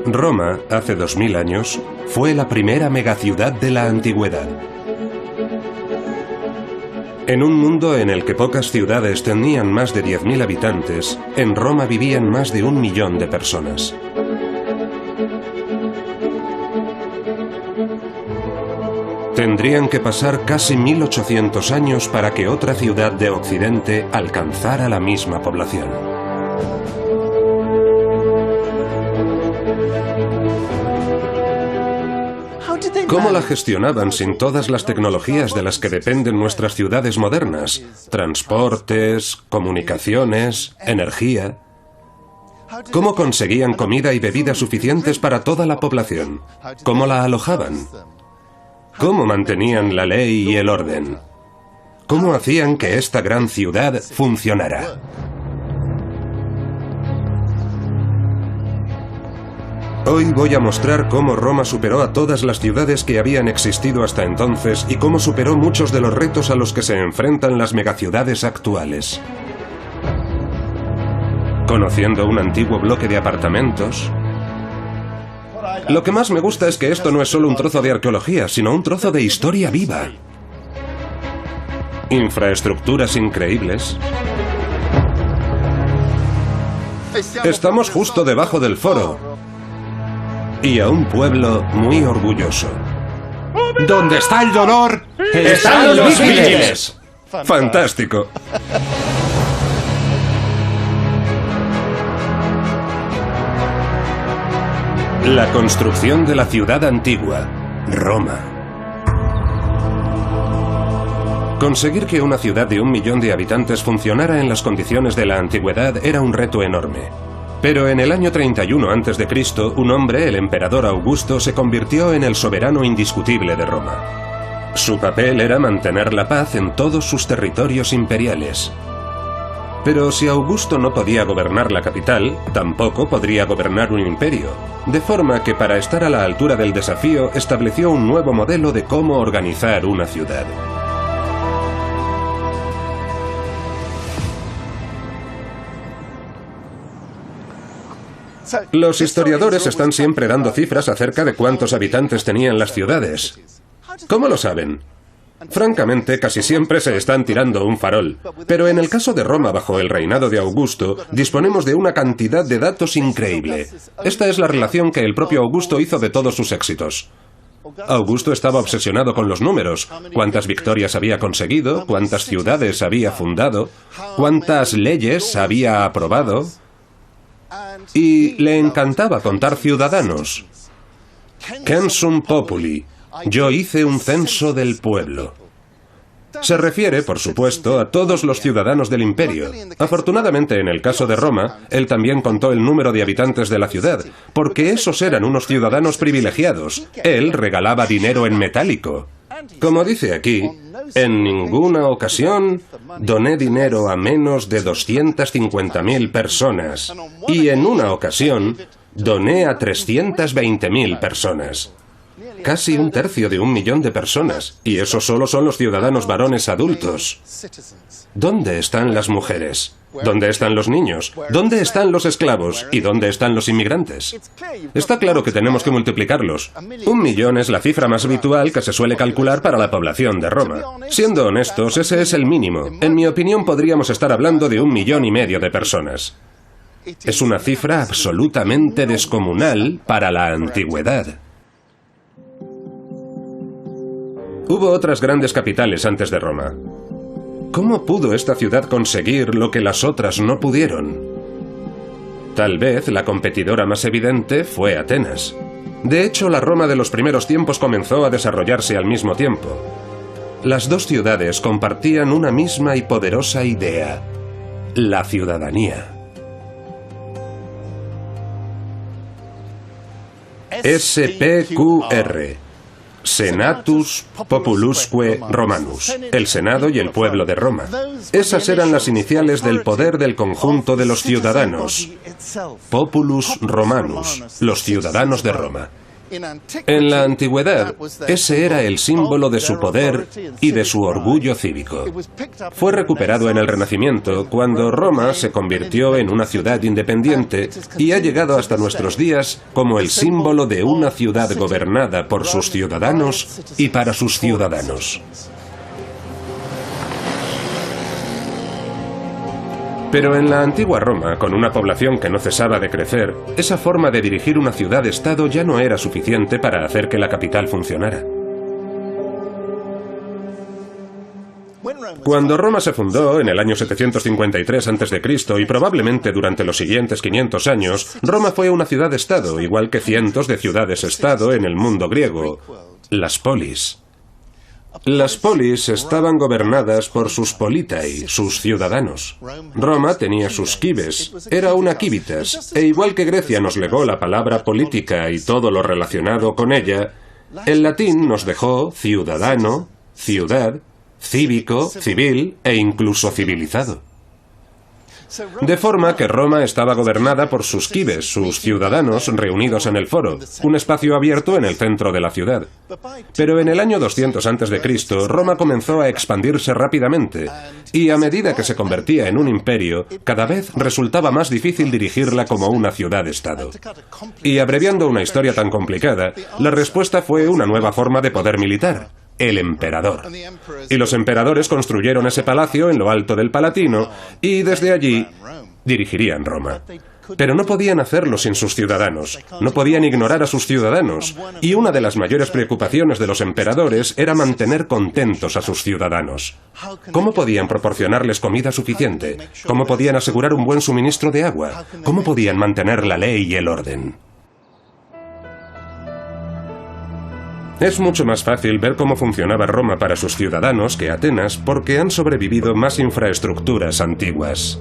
Roma, hace 2000 años, fue la primera megaciudad de la antigüedad. En un mundo en el que pocas ciudades tenían más de 10.000 habitantes, en Roma vivían más de 1 millón de personas. Tendrían que pasar casi 1800 años para que otra ciudad de Occidente alcanzara la misma población. ¿Cómo la gestionaban sin todas las tecnologías de las que dependen nuestras ciudades modernas? Transportes, comunicaciones, energía. ¿Cómo conseguían comida y bebidas suficientes para toda la población? ¿Cómo la alojaban? ¿Cómo mantenían la ley y el orden? ¿Cómo hacían que esta gran ciudad funcionara? Hoy voy a mostrar cómo Roma superó a todas las ciudades que habían existido hasta entonces y cómo superó muchos de los retos a los que se enfrentan las megaciudades actuales. Conociendo un antiguo bloque de apartamentos. Lo que más me gusta es que esto no es solo un trozo de arqueología, sino un trozo de historia viva. Infraestructuras increíbles. Estamos justo debajo del foro. Y a un pueblo muy orgulloso. ¿Dónde está el dolor? ¡Están los vigiles! ¡Fantástico! La construcción de la ciudad antigua, Roma. Conseguir que una ciudad de 1 millón de habitantes funcionara en las condiciones de la antigüedad era un reto enorme. Pero en el año 31 a.C., un hombre, el emperador Augusto, se convirtió en el soberano indiscutible de Roma. Su papel era mantener la paz en todos sus territorios imperiales. Pero si Augusto no podía gobernar la capital, tampoco podría gobernar un imperio. De forma que para estar a la altura del desafío, estableció un nuevo modelo de cómo organizar una ciudad. Los historiadores están siempre dando cifras acerca de cuántos habitantes tenían las ciudades. ¿Cómo lo saben? Francamente, casi siempre se están tirando un farol. Pero en el caso de Roma bajo el reinado de Augusto, disponemos de una cantidad de datos increíble. Esta es la relación que el propio Augusto hizo de todos sus éxitos. Augusto estaba obsesionado con los números. Cuántas victorias había conseguido, cuántas ciudades había fundado, cuántas leyes había aprobado. Y le encantaba contar ciudadanos. Censum populi. Yo hice un censo del pueblo. Se refiere, por supuesto, a todos los ciudadanos del imperio. Afortunadamente, en el caso de Roma, él también contó el número de habitantes de la ciudad, porque esos eran unos ciudadanos privilegiados. Él regalaba dinero en metálico. Como dice aquí, en ninguna ocasión doné dinero a menos de 250.000 personas. Y en una ocasión doné a 320.000 personas. Casi 1/3 de 1 millón de personas. Y eso solo son los ciudadanos varones adultos. ¿Dónde están las mujeres? ¿Dónde están los niños? ¿Dónde están los esclavos? ¿Y dónde están los inmigrantes? Está claro que tenemos que multiplicarlos. 1 millón es la cifra más habitual que se suele calcular para la población de Roma. Siendo honestos, ese es el mínimo. En mi opinión, podríamos estar hablando de 1,5 millones de personas. Es una cifra absolutamente descomunal para la antigüedad. Hubo otras grandes capitales antes de Roma. ¿Cómo pudo esta ciudad conseguir lo que las otras no pudieron? Tal vez la competidora más evidente fue Atenas. De hecho, la Roma de los primeros tiempos comenzó a desarrollarse al mismo tiempo. Las dos ciudades compartían una misma y poderosa idea: la ciudadanía. SPQR. Senatus Populusque Romanus, el Senado y el pueblo de Roma. Esas eran las iniciales del poder del conjunto de los ciudadanos. Populus Romanus, los ciudadanos de Roma. En la antigüedad, ese era el símbolo de su poder y de su orgullo cívico. Fue recuperado en el Renacimiento, cuando Roma se convirtió en una ciudad independiente y ha llegado hasta nuestros días como el símbolo de una ciudad gobernada por sus ciudadanos y para sus ciudadanos. Pero en la antigua Roma, con una población que no cesaba de crecer, esa forma de dirigir una ciudad-estado ya no era suficiente para hacer que la capital funcionara. Cuando Roma se fundó en el año 753 a.C. y probablemente durante los siguientes 500 años, Roma fue una ciudad-estado, igual que cientos de ciudades-estado en el mundo griego, las polis. Las polis estaban gobernadas por sus politai, sus ciudadanos. Roma tenía sus quibes, era una quivitas, e igual que Grecia nos legó la palabra política y todo lo relacionado con ella, el latín nos dejó ciudadano, ciudad, cívico, civil e incluso civilizado. De forma que Roma estaba gobernada por sus quibes, sus ciudadanos reunidos en el foro, un espacio abierto en el centro de la ciudad. Pero en el año 200 a.C., Roma comenzó a expandirse rápidamente, y a medida que se convertía en un imperio, cada vez resultaba más difícil dirigirla como una ciudad-estado. Y abreviando una historia tan complicada, la respuesta fue una nueva forma de poder militar: el emperador. Y los emperadores construyeron ese palacio en lo alto del Palatino y desde allí dirigirían Roma. Pero no podían hacerlo sin sus ciudadanos, no podían ignorar a sus ciudadanos, y una de las mayores preocupaciones de los emperadores era mantener contentos a sus ciudadanos. ¿Cómo podían proporcionarles comida suficiente? ¿Cómo podían asegurar un buen suministro de agua? ¿Cómo podían mantener la ley y el orden? Es mucho más fácil ver cómo funcionaba Roma para sus ciudadanos que Atenas, porque han sobrevivido más infraestructuras antiguas.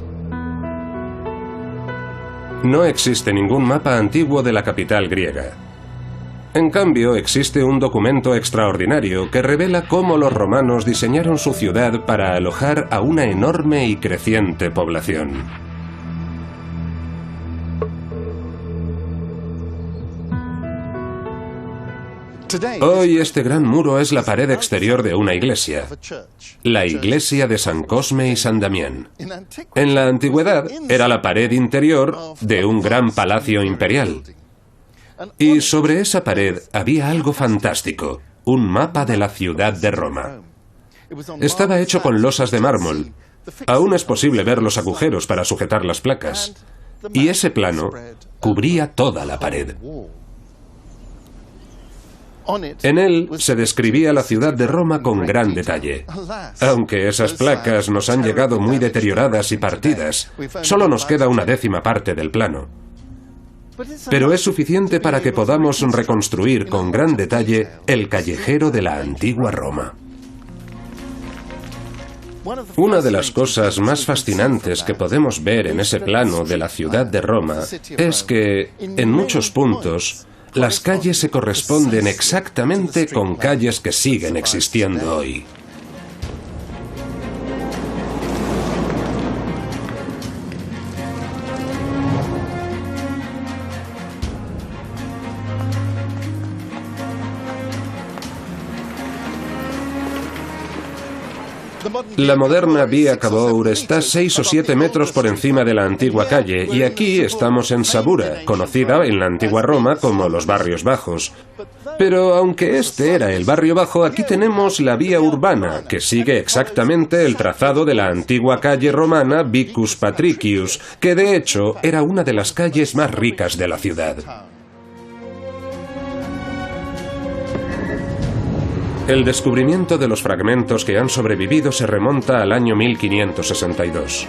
No existe ningún mapa antiguo de la capital griega. En cambio, existe un documento extraordinario que revela cómo los romanos diseñaron su ciudad para alojar a una enorme y creciente población. Hoy este gran muro es la pared exterior de una iglesia, la iglesia de San Cosme y San Damián. En la antigüedad era la pared interior de un gran palacio imperial. Y sobre esa pared había algo fantástico, un mapa de la ciudad de Roma. Estaba hecho con losas de mármol. Aún es posible ver los agujeros para sujetar las placas. Y ese plano cubría toda la pared. En él se describía la ciudad de Roma con gran detalle. Aunque esas placas nos han llegado muy deterioradas y partidas, solo nos queda una décima parte del plano. Pero es suficiente para que podamos reconstruir con gran detalle el callejero de la antigua Roma. Una de las cosas más fascinantes que podemos ver en ese plano de la ciudad de Roma es que, en muchos puntos, las calles se corresponden exactamente con calles que siguen existiendo hoy. La moderna Via Cavour está 6 o 7 metros por encima de la antigua calle y aquí estamos en Sabura, conocida en la antigua Roma como los barrios bajos. Pero aunque este era el barrio bajo, aquí tenemos la vía urbana, que sigue exactamente el trazado de la antigua calle romana Vicus Patricius, que de hecho era una de las calles más ricas de la ciudad. El descubrimiento de los fragmentos que han sobrevivido se remonta al año 1562.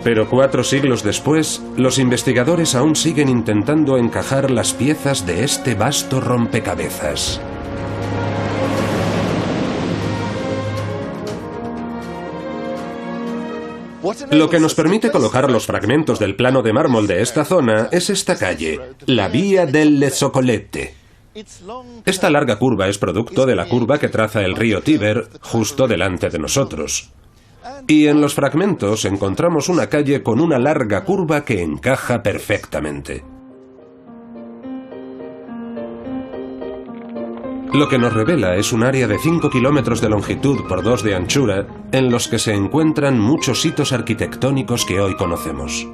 Pero 4 siglos después, los investigadores aún siguen intentando encajar las piezas de este vasto rompecabezas. Lo que nos permite colocar los fragmentos del plano de mármol de esta zona es esta calle, la Via delle Zoccolette. Esta larga curva es producto de la curva que traza el río Tíber justo delante de nosotros. Y en los fragmentos encontramos una calle con una larga curva que encaja perfectamente. Lo que nos revela es un área de 5 kilómetros de longitud por 2 de anchura, en los que se encuentran muchos hitos arquitectónicos que hoy conocemos.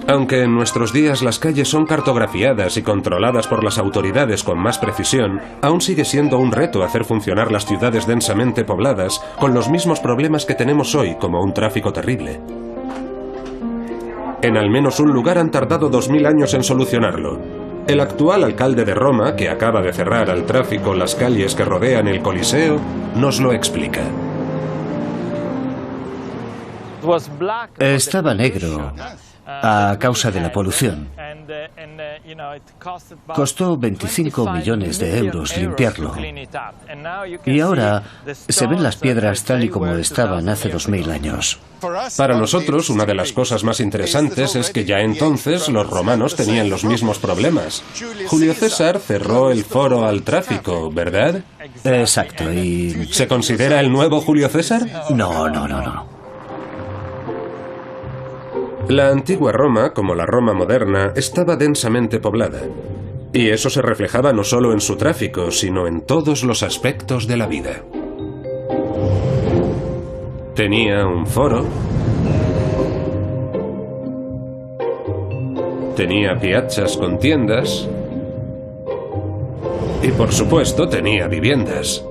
Aunque en nuestros días las calles son cartografiadas y controladas por las autoridades con más precisión, aún sigue siendo un reto hacer funcionar las ciudades densamente pobladas con los mismos problemas que tenemos hoy, como un tráfico terrible. En al menos un lugar han tardado 2000 años en solucionarlo. El actual alcalde de Roma, que acaba de cerrar al tráfico las calles que rodean el Coliseo, nos lo explica. Estaba negro a causa de la polución. Costó 25 millones de euros limpiarlo. Y ahora se ven las piedras tal y como estaban hace 2000 años. Para nosotros, una de las cosas más interesantes es que ya entonces los romanos tenían los mismos problemas. Julio César cerró el foro al tráfico, ¿verdad? Exacto, y... ¿Se considera el nuevo Julio César? No. La antigua Roma, como la Roma moderna, estaba densamente poblada. Y eso se reflejaba no solo en su tráfico, sino en todos los aspectos de la vida. Tenía un foro, tenía piazzas con tiendas y, por supuesto, tenía viviendas.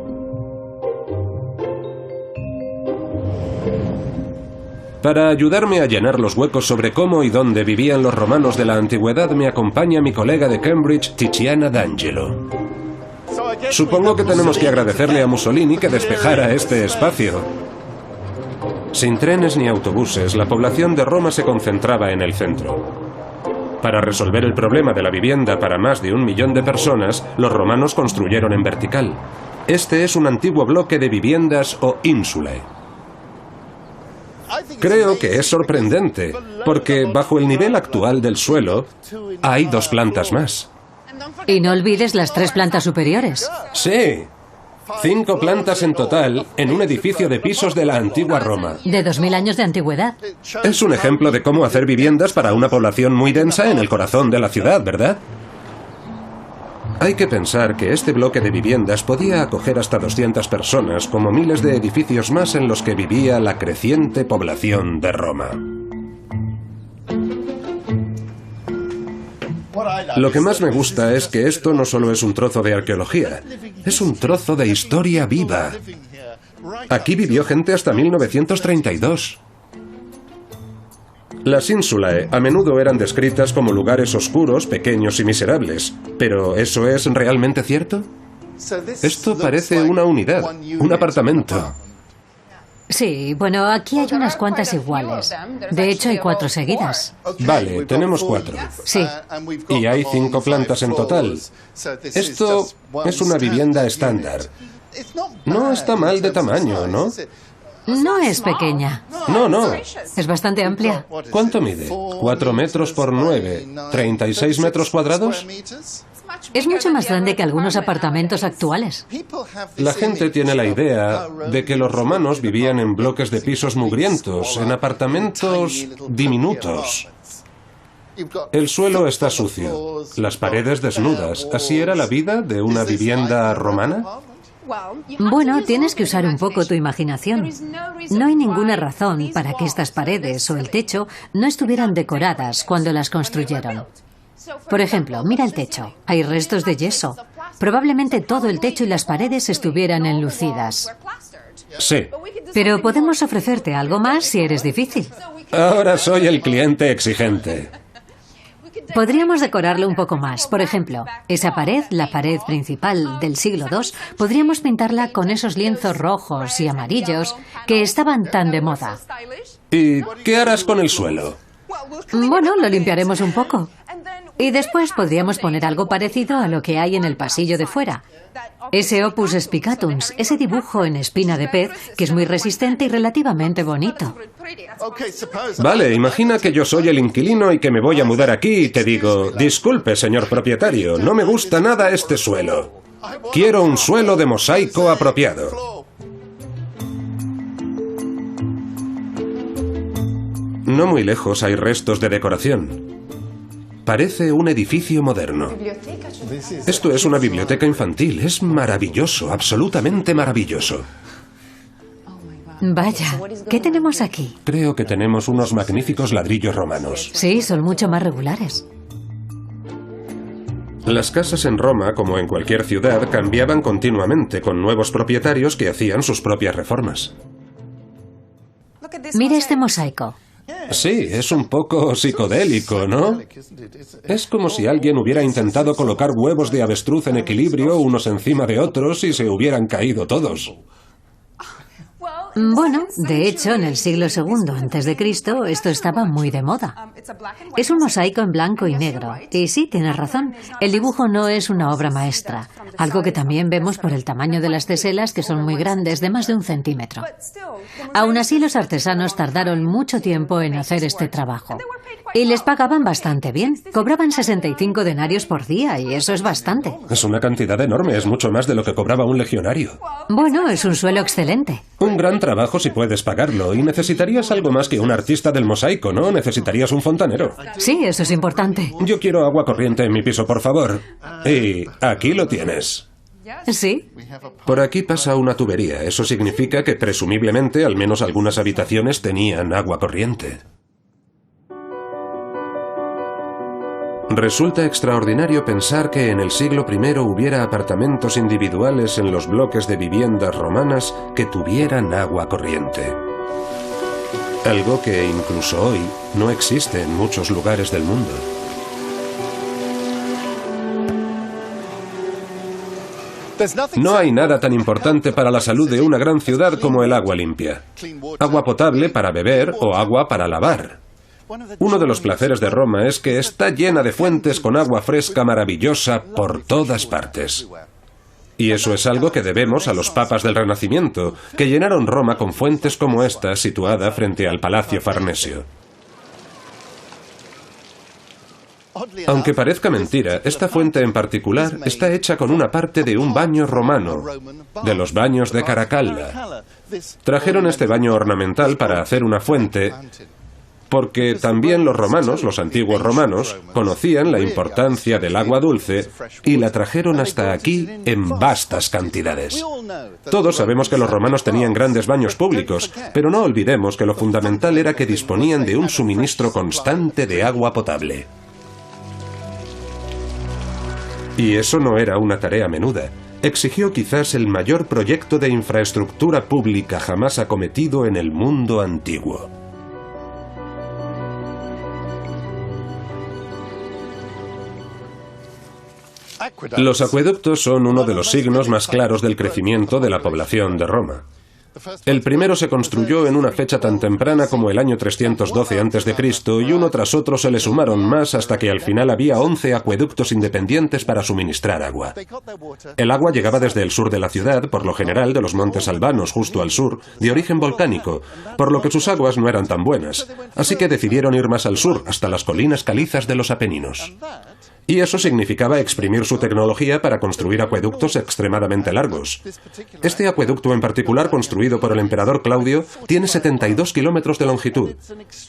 Para ayudarme a llenar los huecos sobre cómo y dónde vivían los romanos de la antigüedad, me acompaña mi colega de Cambridge, Tiziana D'Angelo. Supongo que tenemos que agradecerle a Mussolini que despejara este espacio. Sin trenes ni autobuses, la población de Roma se concentraba en el centro. Para resolver el problema de la vivienda para más de 1 millón de personas, los romanos construyeron en vertical. Este es un antiguo bloque de viviendas o insulae. Creo que es sorprendente, porque bajo el nivel actual del suelo hay 2 plantas más. Y no olvides las 3 plantas superiores. Sí, 5 plantas en total en un edificio de pisos de la antigua Roma. De 2000 años de antigüedad. Es un ejemplo de cómo hacer viviendas para una población muy densa en el corazón de la ciudad, ¿verdad? Hay que pensar que este bloque de viviendas podía acoger hasta 200 personas, como miles de edificios más en los que vivía la creciente población de Roma. Lo que más me gusta es que esto no solo es un trozo de arqueología, es un trozo de historia viva. Aquí vivió gente hasta 1932. Las insulae a menudo eran descritas como lugares oscuros, pequeños y miserables. ¿Pero eso es realmente cierto? Esto parece una unidad, un apartamento. Sí, bueno, aquí hay unas cuantas iguales. De hecho, hay 4 seguidas. Vale, tenemos 4. Sí. Y hay 5 plantas en total. Esto es una vivienda estándar. No está mal de tamaño, ¿no? No es pequeña. No. Es bastante amplia. ¿Cuánto mide? 4 metros por 9. ¿36 metros cuadrados? Es mucho más grande que algunos apartamentos actuales. La gente tiene la idea de que los romanos vivían en bloques de pisos mugrientos, en apartamentos diminutos. El suelo está sucio, las paredes desnudas. ¿Así era la vida de una vivienda romana? Bueno, tienes que usar un poco tu imaginación. No hay ninguna razón para que estas paredes o el techo no estuvieran decoradas cuando las construyeron. Por ejemplo, mira el techo. Hay restos de yeso. Probablemente todo el techo y las paredes estuvieran enlucidas. Sí. Pero podemos ofrecerte algo más si eres difícil. Ahora soy el cliente exigente. Podríamos decorarlo un poco más. Por ejemplo, esa pared, la pared principal del siglo II, podríamos pintarla con esos lienzos rojos y amarillos que estaban tan de moda. ¿Y qué harás con el suelo? Bueno, lo limpiaremos un poco. Y después podríamos poner algo parecido a lo que hay en el pasillo de fuera. Ese opus spicatums, ese dibujo en espina de pez, que es muy resistente y relativamente bonito. Vale, imagina que yo soy el inquilino y que me voy a mudar aquí y te digo, disculpe, señor propietario, no me gusta nada este suelo. Quiero un suelo de mosaico apropiado. No muy lejos hay restos de decoración. Parece un edificio moderno. Esto es una biblioteca infantil. Es maravilloso, absolutamente maravilloso. Vaya, ¿qué tenemos aquí? Creo que tenemos unos magníficos ladrillos romanos. Sí, son mucho más regulares. Las casas en Roma, como en cualquier ciudad, cambiaban continuamente con nuevos propietarios que hacían sus propias reformas. Mira este mosaico. Sí, es un poco psicodélico, ¿no? Es como si alguien hubiera intentado colocar huevos de avestruz en equilibrio unos encima de otros y se hubieran caído todos. Bueno, de hecho, en el siglo II a.C. esto estaba muy de moda. Es un mosaico en blanco y negro. Y sí, tienes razón, el dibujo no es una obra maestra, algo que también vemos por el tamaño de las teselas, que son muy grandes, de más de 1 centímetro. Aún así, los artesanos tardaron mucho tiempo en hacer este trabajo. Y les pagaban bastante bien. Cobraban 65 denarios por día, y eso es bastante. Es una cantidad enorme, es mucho más de lo que cobraba un legionario. Bueno, es un sueldo excelente. Un gran trabajo si puedes pagarlo, y necesitarías algo más que un artista del mosaico, ¿no? Necesitarías un fontanero. Sí, eso es importante. Yo quiero agua corriente en mi piso, por favor. Y aquí lo tienes. Sí. Por aquí pasa una tubería. Eso significa que presumiblemente al menos algunas habitaciones tenían agua corriente. Resulta extraordinario pensar que en el siglo I hubiera apartamentos individuales en los bloques de viviendas romanas que tuvieran agua corriente. Algo que incluso hoy no existe en muchos lugares del mundo. No hay nada tan importante para la salud de una gran ciudad como el agua limpia. Agua potable para beber o agua para lavar. Uno de los placeres de Roma es que está llena de fuentes con agua fresca maravillosa por todas partes. Y eso es algo que debemos a los papas del Renacimiento, que llenaron Roma con fuentes como esta situada frente al Palacio Farnesio. Aunque parezca mentira, esta fuente en particular está hecha con una parte de un baño romano, de los baños de Caracalla. Trajeron este baño ornamental para hacer una fuente, porque también los romanos, los antiguos romanos, conocían la importancia del agua dulce y la trajeron hasta aquí en vastas cantidades. Todos sabemos que los romanos tenían grandes baños públicos, pero no olvidemos que lo fundamental era que disponían de un suministro constante de agua potable. Y eso no era una tarea menuda. Exigió quizás el mayor proyecto de infraestructura pública jamás acometido en el mundo antiguo. Los acueductos son uno de los signos más claros del crecimiento de la población de Roma. El primero se construyó en una fecha tan temprana como el año 312 a.C. y uno tras otro se le sumaron más hasta que al final había 11 acueductos independientes para suministrar agua. El agua llegaba desde el sur de la ciudad, por lo general de los montes albanos justo al sur, de origen volcánico, por lo que sus aguas no eran tan buenas, así que decidieron ir más al sur, hasta las colinas calizas de los Apeninos. Y eso significaba exprimir su tecnología para construir acueductos extremadamente largos. Este acueducto en particular, construido por el emperador Claudio, tiene 72 kilómetros de longitud.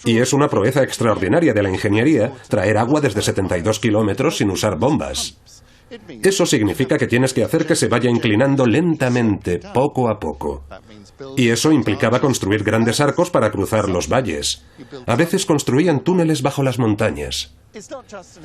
Y es una proeza extraordinaria de la ingeniería traer agua desde 72 kilómetros sin usar bombas. Eso significa que tienes que hacer que se vaya inclinando lentamente, poco a poco. Y eso implicaba construir grandes arcos para cruzar los valles. A veces construían túneles bajo las montañas.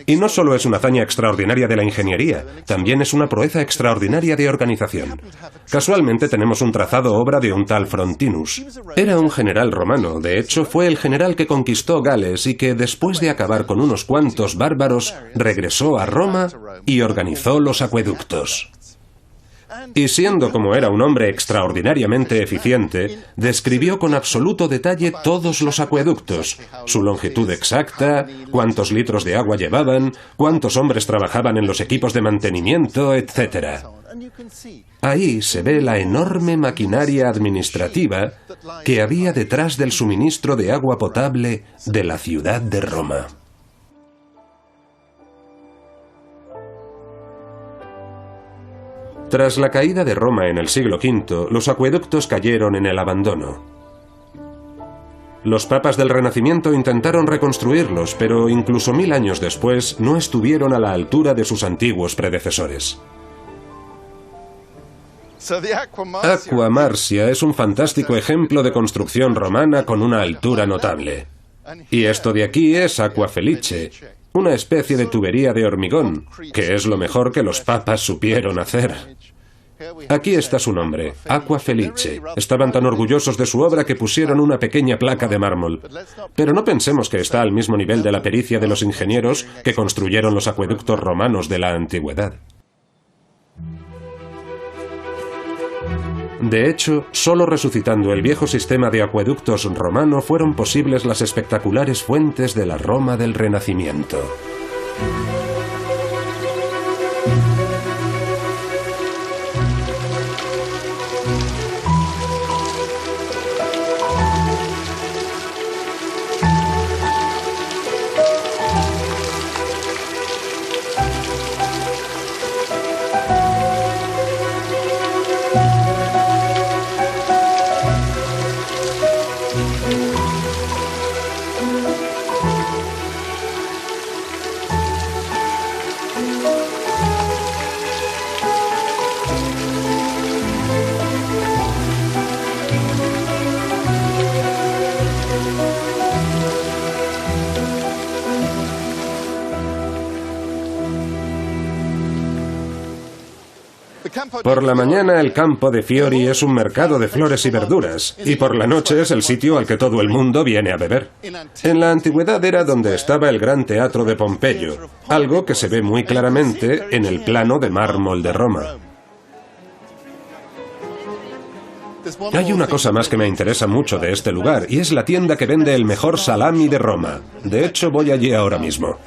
Y no solo es una hazaña extraordinaria de la ingeniería, también es una proeza extraordinaria de organización. Casualmente tenemos un trazado obra de un tal Frontinus. Era un general romano, de hecho fue el general que conquistó Gales y que después de acabar con unos cuantos bárbaros, regresó a Roma y organizó los acueductos. Y siendo como era un hombre extraordinariamente eficiente, describió con absoluto detalle todos los acueductos, su longitud exacta, cuántos litros de agua llevaban, cuántos hombres trabajaban en los equipos de mantenimiento, etc. Ahí se ve la enorme maquinaria administrativa que había detrás del suministro de agua potable de la ciudad de Roma. Tras la caída de Roma en el siglo V, los acueductos cayeron en el abandono. Los papas del Renacimiento intentaron reconstruirlos, pero incluso 1000 años después no estuvieron a la altura de sus antiguos predecesores. Aqua Marcia es un fantástico ejemplo de construcción romana con una altura notable. Y esto de aquí es Aqua Felice, una especie de tubería de hormigón, que es lo mejor que los papas supieron hacer. Aquí está su nombre, Aqua Felice. Estaban tan orgullosos de su obra que pusieron una pequeña placa de mármol. Pero no pensemos que está al mismo nivel de la pericia de los ingenieros que construyeron los acueductos romanos de la antigüedad. De hecho, solo resucitando el viejo sistema de acueductos romano fueron posibles las espectaculares fuentes de la Roma del Renacimiento. Por la mañana el campo de Fiori es un mercado de flores y verduras, y por la noche es el sitio al que todo el mundo viene a beber. En la antigüedad era donde estaba el gran teatro de Pompeyo, algo que se ve muy claramente en el plano de mármol de Roma. Hay una cosa más que me interesa mucho de este lugar, y es la tienda que vende el mejor salami de Roma. De hecho, voy allí ahora mismo.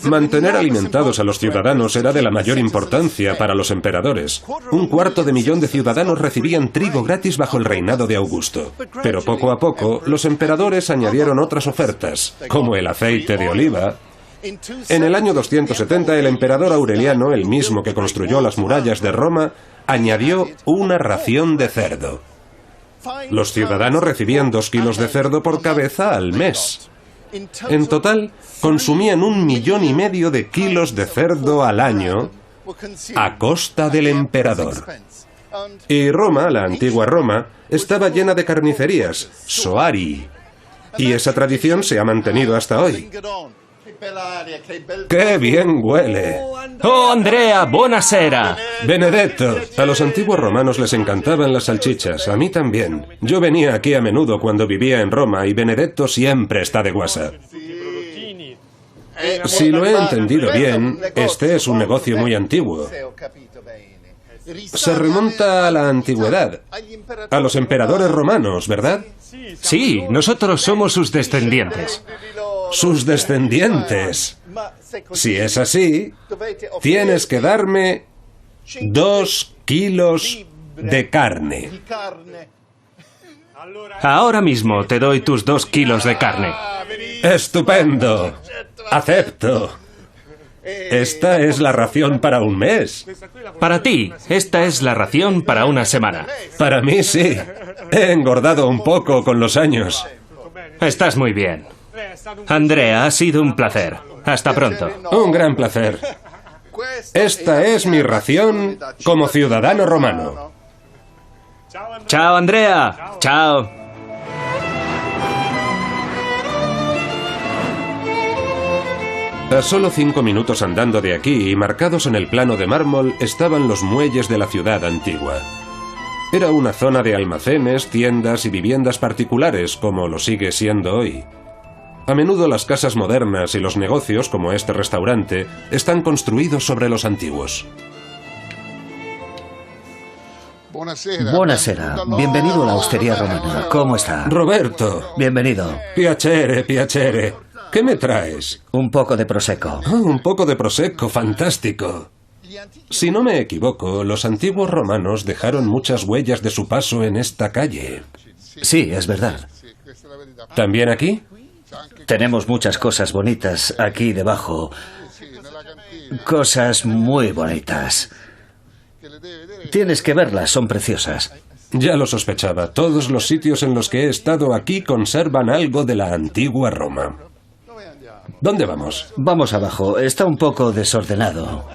Mantener alimentados a los ciudadanos era de la mayor importancia para los emperadores. 250.000 de ciudadanos recibían trigo gratis bajo el reinado de Augusto. Pero poco a poco, los emperadores añadieron otras ofertas, como el aceite de oliva. En el año 270, el emperador Aureliano, el mismo que construyó las murallas de Roma, añadió una ración de cerdo. Los ciudadanos recibían 2 kilos de cerdo por cabeza al mes. En total, consumían 1,5 millones de kilos de cerdo al año a costa del emperador. Y Roma, la antigua Roma, estaba llena de carnicerías, soari, y esa tradición se ha mantenido hasta hoy. ¡Qué bien huele! ¡Oh, Andrea, buonasera! Benedetto, a los antiguos romanos les encantaban las salchichas, a mí también. Yo venía aquí a menudo cuando vivía en Roma y Benedetto siempre está de guasa. Si lo he entendido bien, este es un negocio muy antiguo. Se remonta a la antigüedad, a los emperadores romanos, ¿verdad? Sí, nosotros somos sus descendientes. ¡Sus descendientes! Si es así, tienes que darme 2 kilos de carne. Ahora mismo te doy tus 2 kilos de carne. ¡Estupendo! ¡Acepto! Esta es la ración para un mes. Para ti, esta es la ración para una semana. Para mí sí. He engordado un poco con los años. Estás muy bien. Andrea, ha sido un placer. Hasta pronto. Un gran placer. Esta es mi ración como ciudadano romano. Chao, Andrea. Chao. A solo 5 minutos andando de aquí y marcados en el plano de mármol estaban los muelles de la ciudad antigua. Era una zona de almacenes, tiendas y viviendas particulares, como lo sigue siendo hoy. A menudo las casas modernas y los negocios, como este restaurante, están construidos sobre los antiguos. Buonasera. Bienvenido a la hostería romana. ¿Cómo está? Roberto. Bienvenido. Piacere, piacere. ¿Qué me traes? Un poco de prosecco. Oh, un poco de prosecco, fantástico. Si no me equivoco, los antiguos romanos dejaron muchas huellas de su paso en esta calle. Sí, es verdad. ¿También aquí? Tenemos muchas cosas bonitas aquí debajo. Cosas muy bonitas. Tienes que verlas, son preciosas. Ya lo sospechaba. Todos los sitios en los que he estado aquí conservan algo de la antigua Roma. ¿Dónde vamos? Vamos abajo, está un poco desordenado.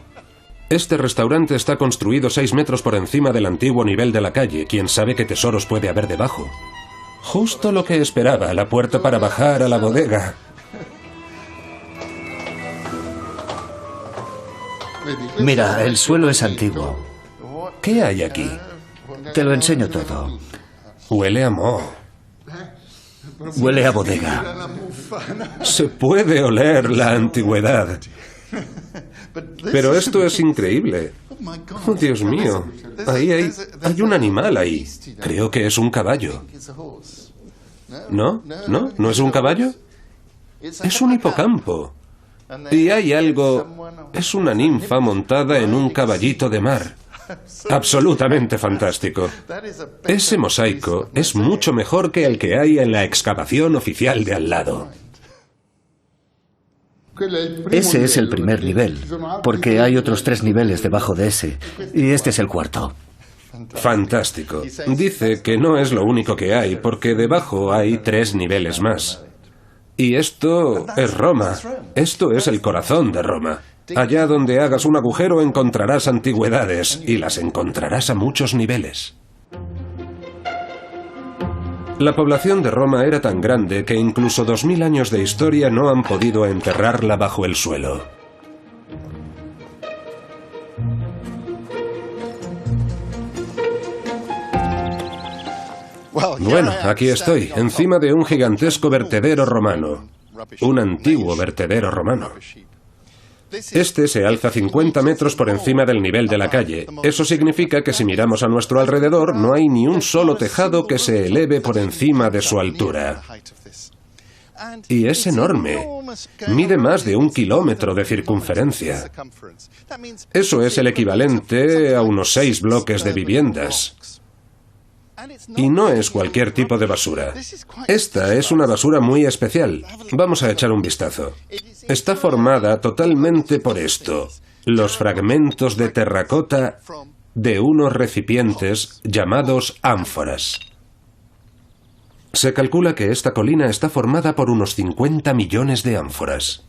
Este restaurante está construido 6 metros por encima del antiguo nivel de la calle. ¿Quién sabe qué tesoros puede haber debajo? Justo lo que esperaba, la puerta para bajar a la bodega. Mira, el suelo es antiguo. ¿Qué hay aquí? Te lo enseño todo. Huele a moho. Huele a bodega. Se puede oler la antigüedad. Pero esto es increíble. Oh, Dios mío. Ahí hay un animal ahí. Creo que es un caballo. ¿No? ¿No? ¿No es un caballo? Es un hipocampo. Y hay algo... Es una ninfa montada en un caballito de mar. Absolutamente fantástico. Ese mosaico es mucho mejor que el que hay en la excavación oficial de al lado. Ese es el primer nivel, porque hay otros 3 niveles debajo de ese, y este es el cuarto. Fantástico. Dice que no es lo único que hay, porque debajo hay 3 niveles más. Y esto es Roma. Esto es el corazón de Roma. Allá donde hagas un agujero encontrarás antigüedades, y las encontrarás a muchos niveles. La población de Roma era tan grande que incluso 2000 años de historia no han podido enterrarla bajo el suelo. Bueno, aquí estoy, encima de un gigantesco vertedero romano. Un antiguo vertedero romano. Este se alza 50 metros por encima del nivel de la calle. Eso significa que si miramos a nuestro alrededor no hay ni un solo tejado que se eleve por encima de su altura. Y es enorme. Mide más de 1 kilómetro de circunferencia. Eso es el equivalente a unos 6 bloques de viviendas. Y no es cualquier tipo de basura. Esta es una basura muy especial. Vamos a echar un vistazo. Está formada totalmente por esto: los fragmentos de terracota de unos recipientes llamados ánforas. Se calcula que esta colina está formada por unos 50 millones de ánforas.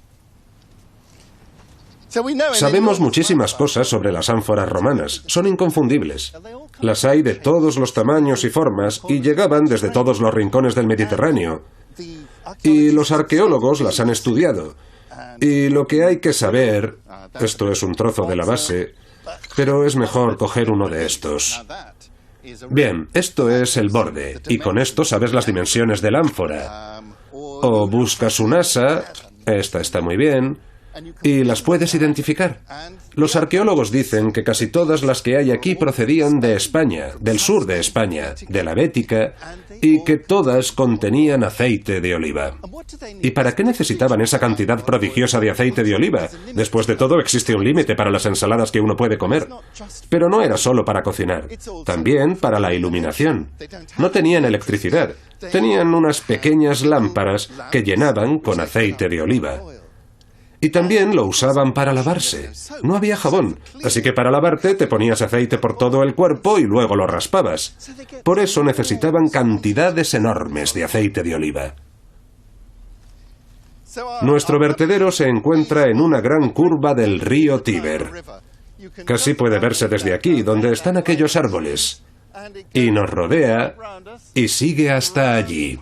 Sabemos muchísimas cosas sobre las ánforas romanas. Son inconfundibles. Las hay de todos los tamaños y formas y llegaban desde todos los rincones del Mediterráneo. Y los arqueólogos las han estudiado. Y lo que hay que saber... Esto es un trozo de la base, pero es mejor coger uno de estos. Bien, esto es el borde, y con esto sabes las dimensiones de la ánfora. O buscas un asa, esta está muy bien, y las puedes identificar. Los arqueólogos dicen que casi todas las que hay aquí procedían de España, del sur de España, de la Bética, y que todas contenían aceite de oliva. ¿Y para qué necesitaban esa cantidad prodigiosa de aceite de oliva? Después de todo, existe un límite para las ensaladas que uno puede comer. Pero no era solo para cocinar, también para la iluminación. No tenían electricidad, tenían unas pequeñas lámparas que llenaban con aceite de oliva. Y también lo usaban para lavarse. No había jabón, así que para lavarte te ponías aceite por todo el cuerpo y luego lo raspabas. Por eso necesitaban cantidades enormes de aceite de oliva. Nuestro vertedero se encuentra en una gran curva del río Tíber. Casi puede verse desde aquí, donde están aquellos árboles. Y nos rodea y sigue hasta allí.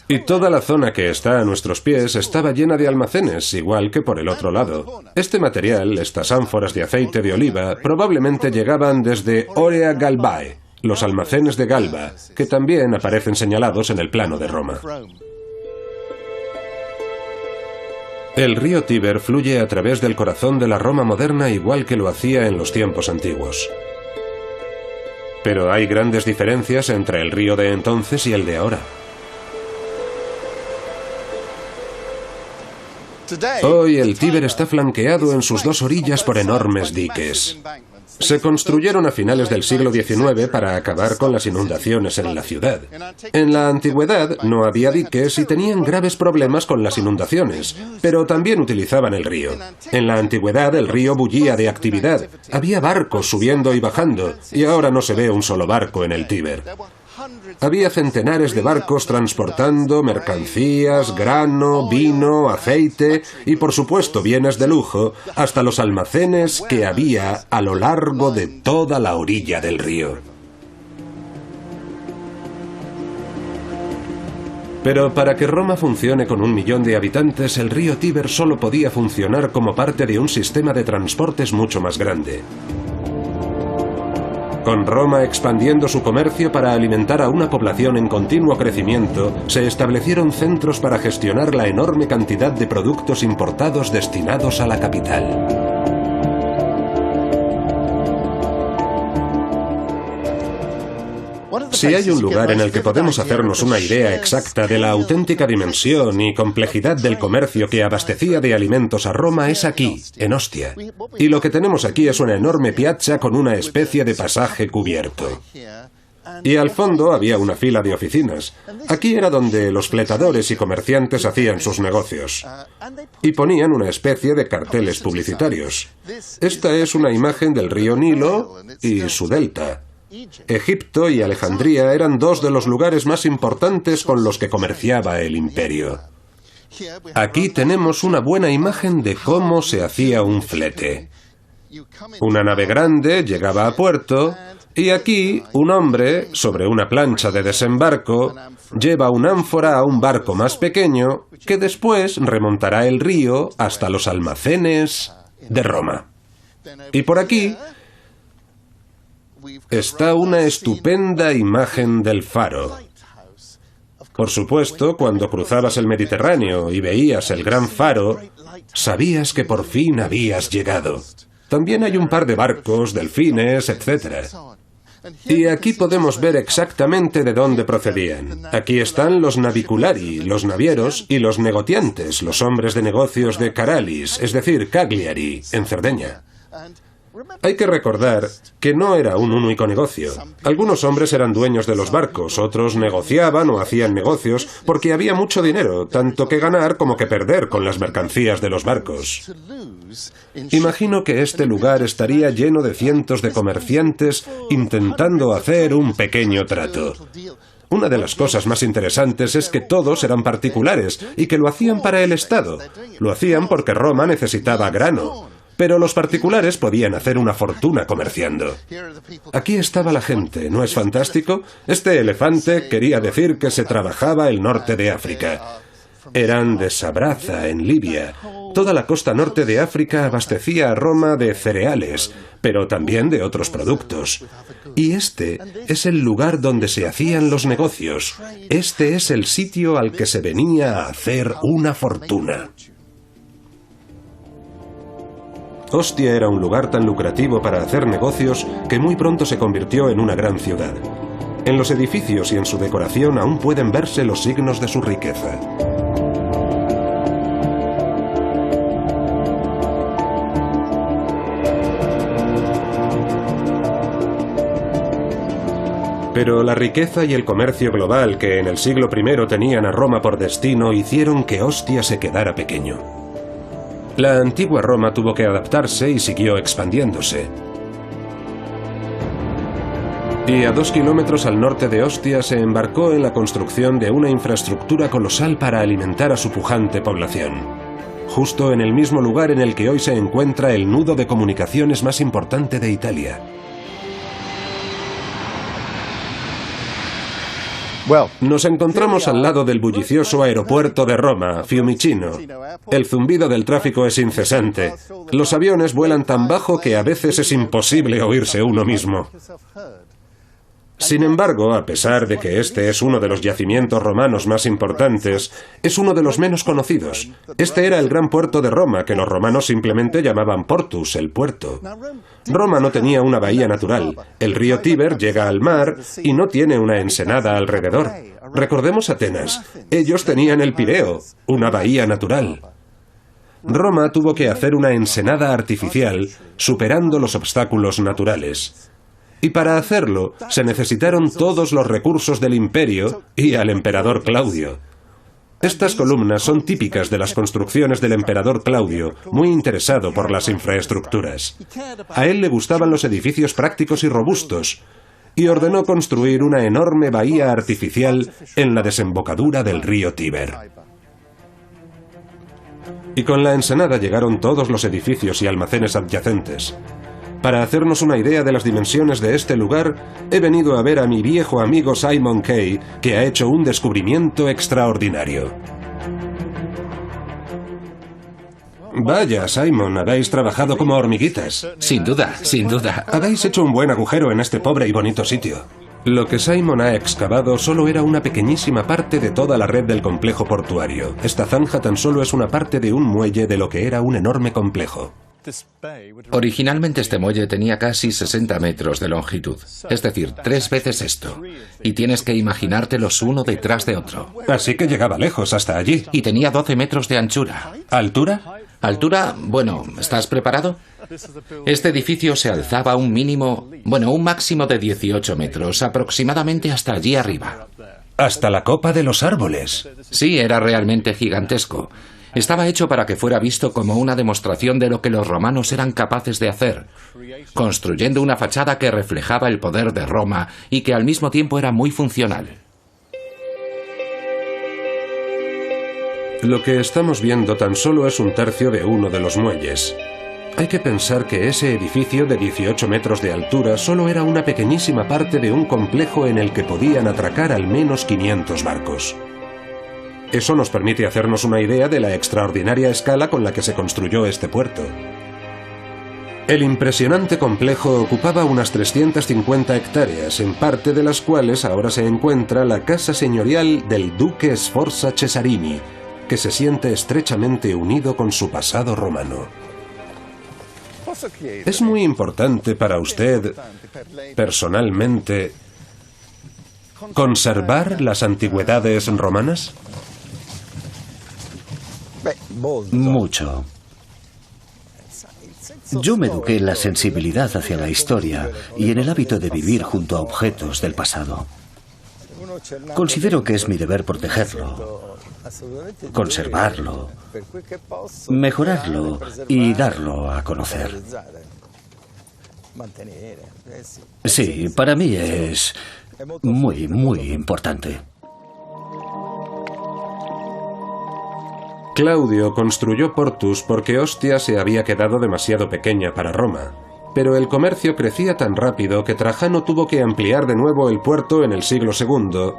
Y toda la zona que está a nuestros pies estaba llena de almacenes, igual que por el otro lado. Este material, estas ánforas de aceite de oliva, probablemente llegaban desde Orea Galbae, los almacenes de Galba, que también aparecen señalados en el plano de Roma. El río Tíber fluye a través del corazón de la Roma moderna igual que lo hacía en los tiempos antiguos. Pero hay grandes diferencias entre el río de entonces y el de ahora. Hoy el Tíber está flanqueado en sus 2 orillas por enormes diques. Se construyeron a finales del siglo XIX para acabar con las inundaciones en la ciudad. En la antigüedad no había diques y tenían graves problemas con las inundaciones, pero también utilizaban el río. En la antigüedad el río bullía de actividad, había barcos subiendo y bajando, y ahora no se ve un solo barco en el Tíber. Había centenares de barcos transportando mercancías, grano, vino, aceite y, por supuesto, bienes de lujo, hasta los almacenes que había a lo largo de toda la orilla del río. Pero para que Roma funcione con 1 millón de habitantes, el río Tíber solo podía funcionar como parte de un sistema de transportes mucho más grande. Con Roma expandiendo su comercio para alimentar a una población en continuo crecimiento, se establecieron centros para gestionar la enorme cantidad de productos importados destinados a la capital. Si hay un lugar en el que podemos hacernos una idea exacta de la auténtica dimensión y complejidad del comercio que abastecía de alimentos a Roma, es aquí, en Ostia. Y lo que tenemos aquí es una enorme piazza con una especie de pasaje cubierto. Y al fondo había una fila de oficinas. Aquí era donde los fletadores y comerciantes hacían sus negocios. Y ponían una especie de carteles publicitarios. Esta es una imagen del río Nilo y su delta. Egipto y Alejandría eran 2 de los lugares más importantes con los que comerciaba el imperio. Aquí tenemos una buena imagen de cómo se hacía un flete. Una nave grande llegaba a puerto y aquí un hombre, sobre una plancha de desembarco, lleva una ánfora a un barco más pequeño que después remontará el río hasta los almacenes de Roma. Y por aquí está una estupenda imagen del faro. Por supuesto, cuando cruzabas el Mediterráneo y veías el gran faro, sabías que por fin habías llegado. También hay un par de barcos, delfines, etc. Y aquí podemos ver exactamente de dónde procedían. Aquí están los naviculari, los navieros, y los negotiantes, los hombres de negocios de Caralis, es decir, Cagliari, en Cerdeña. Hay que recordar que no era un único negocio. Algunos hombres eran dueños de los barcos, otros negociaban o hacían negocios porque había mucho dinero, tanto que ganar como que perder con las mercancías de los barcos. Imagino que este lugar estaría lleno de cientos de comerciantes intentando hacer un pequeño trato. Una de las cosas más interesantes es que todos eran particulares y que lo hacían para el Estado. Lo hacían porque Roma necesitaba grano. Pero los particulares podían hacer una fortuna comerciando. Aquí estaba la gente, ¿no es fantástico? Este elefante quería decir que se trabajaba el norte de África. Eran de Sabraza, en Libia. Toda la costa norte de África abastecía a Roma de cereales, pero también de otros productos. Y este es el lugar donde se hacían los negocios. Este es el sitio al que se venía a hacer una fortuna. Ostia era un lugar tan lucrativo para hacer negocios que muy pronto se convirtió en una gran ciudad. En los edificios y en su decoración aún pueden verse los signos de su riqueza. Pero la riqueza y el comercio global que en el siglo I tenían a Roma por destino hicieron que Ostia se quedara pequeño. La antigua Roma tuvo que adaptarse y siguió expandiéndose. Y a 2 kilómetros al norte de Ostia se embarcó en la construcción de una infraestructura colosal para alimentar a su pujante población. Justo en el mismo lugar en el que hoy se encuentra el nudo de comunicaciones más importante de Italia. Nos encontramos al lado del bullicioso aeropuerto de Roma, Fiumicino. El zumbido del tráfico es incesante. Los aviones vuelan tan bajo que a veces es imposible oírse uno mismo. Sin embargo, a pesar de que este es uno de los yacimientos romanos más importantes, es uno de los menos conocidos. Este era el gran puerto de Roma, que los romanos simplemente llamaban Portus, el puerto. Roma no tenía una bahía natural. El río Tíber llega al mar y no tiene una ensenada alrededor. Recordemos Atenas. Ellos tenían el Pireo, una bahía natural. Roma tuvo que hacer una ensenada artificial superando los obstáculos naturales. Y para hacerlo se necesitaron todos los recursos del imperio y al emperador Claudio. Estas columnas son típicas de las construcciones del emperador Claudio, muy interesado por las infraestructuras. A él le gustaban los edificios prácticos y robustos, y ordenó construir una enorme bahía artificial en la desembocadura del río Tíber. Y con la ensenada llegaron todos los edificios y almacenes adyacentes. Para hacernos una idea de las dimensiones de este lugar, he venido a ver a mi viejo amigo Simon Kay, que ha hecho un descubrimiento extraordinario. Vaya, Simon, habéis trabajado como hormiguitas. Sin duda, sin duda. Habéis hecho un buen agujero en este pobre y bonito sitio. Lo que Simon ha excavado solo era una pequeñísima parte de toda la red del complejo portuario. Esta zanja tan solo es una parte de un muelle de lo que era un enorme complejo. Originalmente este muelle tenía casi 60 metros de longitud, es decir, 3 veces esto. Y tienes que imaginártelos uno detrás de otro. Así que llegaba lejos, hasta allí. Y tenía 12 metros de anchura. ¿Altura? Altura, bueno, ¿estás preparado? Este edificio se alzaba un máximo de 18 metros, aproximadamente hasta allí arriba. Hasta la copa de los árboles. Sí, era realmente gigantesco. Estaba hecho para que fuera visto como una demostración de lo que los romanos eran capaces de hacer, construyendo una fachada que reflejaba el poder de Roma y que al mismo tiempo era muy funcional. Lo que estamos viendo tan solo es un tercio de uno de los muelles. Hay que pensar que ese edificio de 18 metros de altura solo era una pequeñísima parte de un complejo en el que podían atracar al menos 500 barcos. Eso nos permite hacernos una idea de la extraordinaria escala con la que se construyó este puerto. El impresionante complejo ocupaba unas 350 hectáreas, en parte de las cuales ahora se encuentra la casa señorial del duque Sforza Cesarini, que se siente estrechamente unido con su pasado romano. ¿Es muy importante para usted, personalmente, conservar las antigüedades romanas? Mucho. Yo me eduqué en la sensibilidad hacia la historia y en el hábito de vivir junto a objetos del pasado. Considero que es mi deber protegerlo, conservarlo, mejorarlo y darlo a conocer. Sí, para mí es muy, muy importante. Claudio construyó Portus porque Ostia se había quedado demasiado pequeña para Roma, pero el comercio crecía tan rápido que Trajano tuvo que ampliar de nuevo el puerto en el siglo II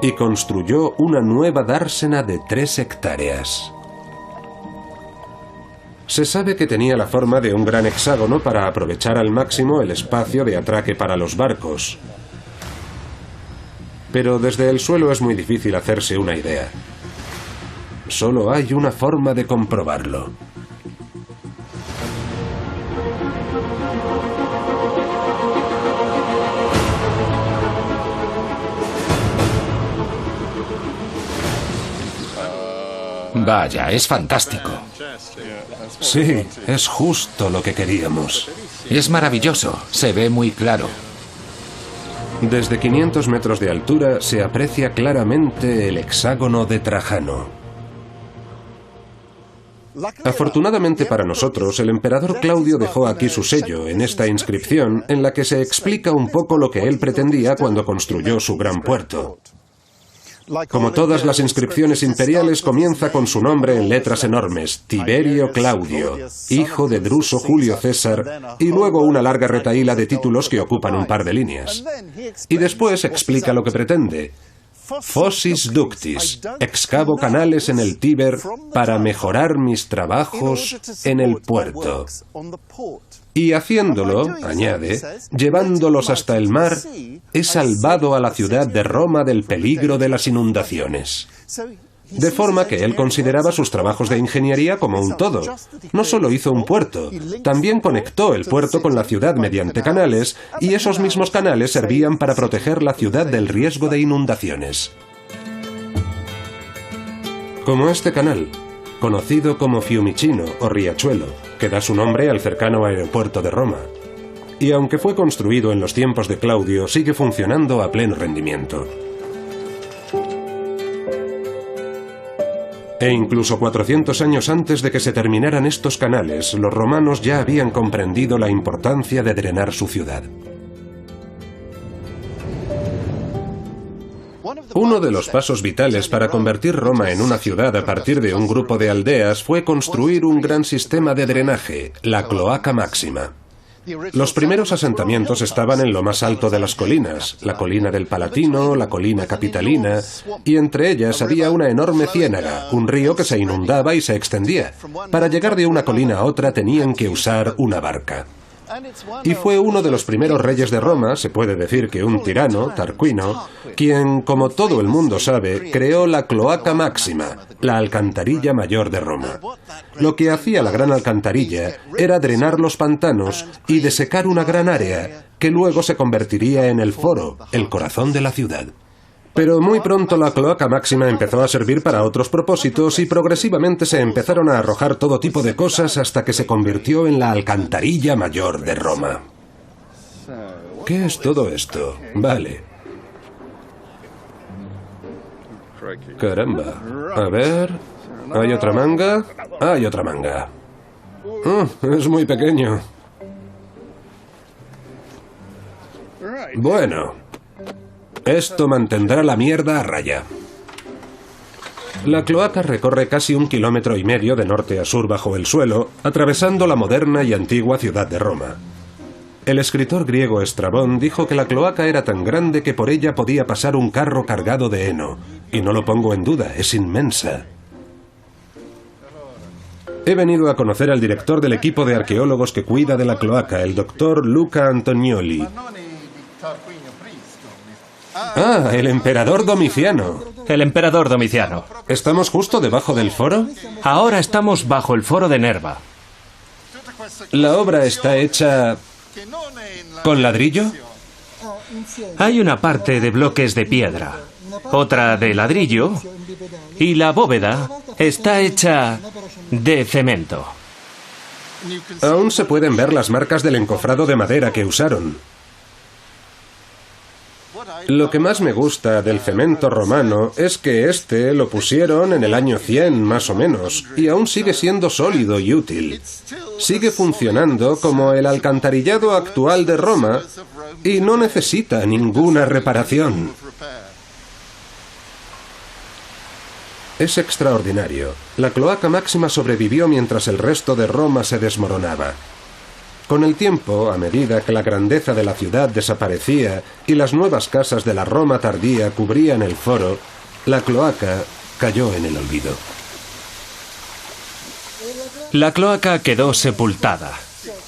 y construyó una nueva dársena de 3 hectáreas. Se sabe que tenía la forma de un gran hexágono para aprovechar al máximo el espacio de atraque para los barcos. Pero desde el suelo es muy difícil hacerse una idea. Solo hay una forma de comprobarlo. Vaya, es fantástico. Sí, es justo lo que queríamos. Es maravilloso, se ve muy claro. Desde 500 metros de altura se aprecia claramente el hexágono de Trajano. Afortunadamente para nosotros, el emperador Claudio dejó aquí su sello en esta inscripción en la que se explica un poco lo que él pretendía cuando construyó su gran puerto. Como todas las inscripciones imperiales, comienza con su nombre en letras enormes, Tiberio Claudio, hijo de Druso Julio César, y luego una larga retahíla de títulos que ocupan un par de líneas. Y después explica lo que pretende. Fossis ductis, excavo canales en el Tíber para mejorar mis trabajos en el puerto. Y haciéndolo, añade, llevándolos hasta el mar, he salvado a la ciudad de Roma del peligro de las inundaciones. De forma que él consideraba sus trabajos de ingeniería como un todo. No solo hizo un puerto, también conectó el puerto con la ciudad mediante canales, y esos mismos canales servían para proteger la ciudad del riesgo de inundaciones. Como este canal. conocido como Fiumicino o Riachuelo, que da su nombre al cercano aeropuerto de Roma. Y aunque fue construido en los tiempos de Claudio, sigue funcionando a pleno rendimiento. E incluso 400 años antes de que se terminaran estos canales, los romanos ya habían comprendido la importancia de drenar su ciudad. Uno de los pasos vitales para convertir Roma en una ciudad a partir de un grupo de aldeas fue construir un gran sistema de drenaje, la Cloaca Máxima. Los primeros asentamientos estaban en lo más alto de las colinas, la colina del Palatino, la colina capitalina, y entre ellas había una enorme ciénaga, un río que se inundaba y se extendía. Para llegar de una colina a otra tenían que usar una barca. Y fue uno de los primeros reyes de Roma, se puede decir que un tirano, Tarquino, quien, como todo el mundo sabe, creó la Cloaca Máxima, la alcantarilla mayor de Roma. Lo que hacía la gran alcantarilla era drenar los pantanos y desecar una gran área, que luego se convertiría en el foro, el corazón de la ciudad. Pero muy pronto la Cloaca Máxima empezó a servir para otros propósitos y progresivamente se empezaron a arrojar todo tipo de cosas hasta que se convirtió en la alcantarilla mayor de Roma. ¿Qué es todo esto? Vale. Caramba. A ver... ¿Hay otra manga? Hay otra manga. Es muy pequeño. Bueno... Esto mantendrá la mierda a raya. La cloaca recorre casi 1,5 kilómetros de norte a sur bajo el suelo, atravesando la moderna y antigua ciudad de Roma. El escritor griego Estrabón dijo que la cloaca era tan grande que por ella podía pasar un carro cargado de heno. Y no lo pongo en duda, es inmensa. He venido a conocer al director del equipo de arqueólogos que cuida de la cloaca, el doctor Luca Antonioli. Ah, el emperador Domiciano. El emperador Domiciano. ¿Estamos justo debajo del foro? Ahora estamos bajo el foro de Nerva. ¿La obra está hecha con ladrillo? Hay una parte de bloques de piedra, otra de ladrillo, y la bóveda está hecha de cemento. Aún se pueden ver las marcas del encofrado de madera que usaron. Lo que más me gusta del cemento romano es que este lo pusieron en el año 100 más o menos y aún sigue siendo sólido y útil. Sigue funcionando como el alcantarillado actual de Roma y no necesita ninguna reparación. Es extraordinario. La Cloaca Máxima sobrevivió mientras el resto de Roma se desmoronaba. Con el tiempo, a medida que la grandeza de la ciudad desaparecía y las nuevas casas de la Roma tardía cubrían el foro, la cloaca cayó en el olvido. La cloaca quedó sepultada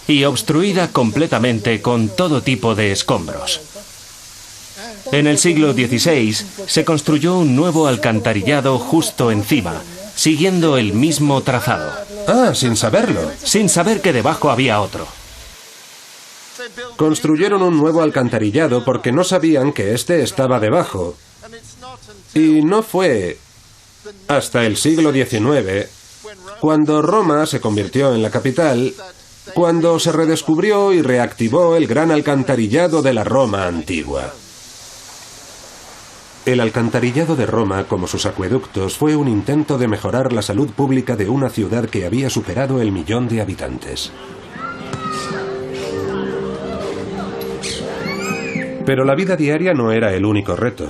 y obstruida completamente con todo tipo de escombros. En el siglo XVI se construyó un nuevo alcantarillado justo encima, siguiendo el mismo trazado. Ah, sin saberlo. Sin saber que debajo había otro. Construyeron un nuevo alcantarillado porque no sabían que este estaba debajo. Y no fue hasta el siglo XIX, cuando Roma se convirtió en la capital, cuando se redescubrió y reactivó el gran alcantarillado de la Roma antigua. El alcantarillado de Roma, como sus acueductos, fue un intento de mejorar la salud pública de una ciudad que había superado el 1.000.000 de habitantes. Pero la vida diaria no era el único reto.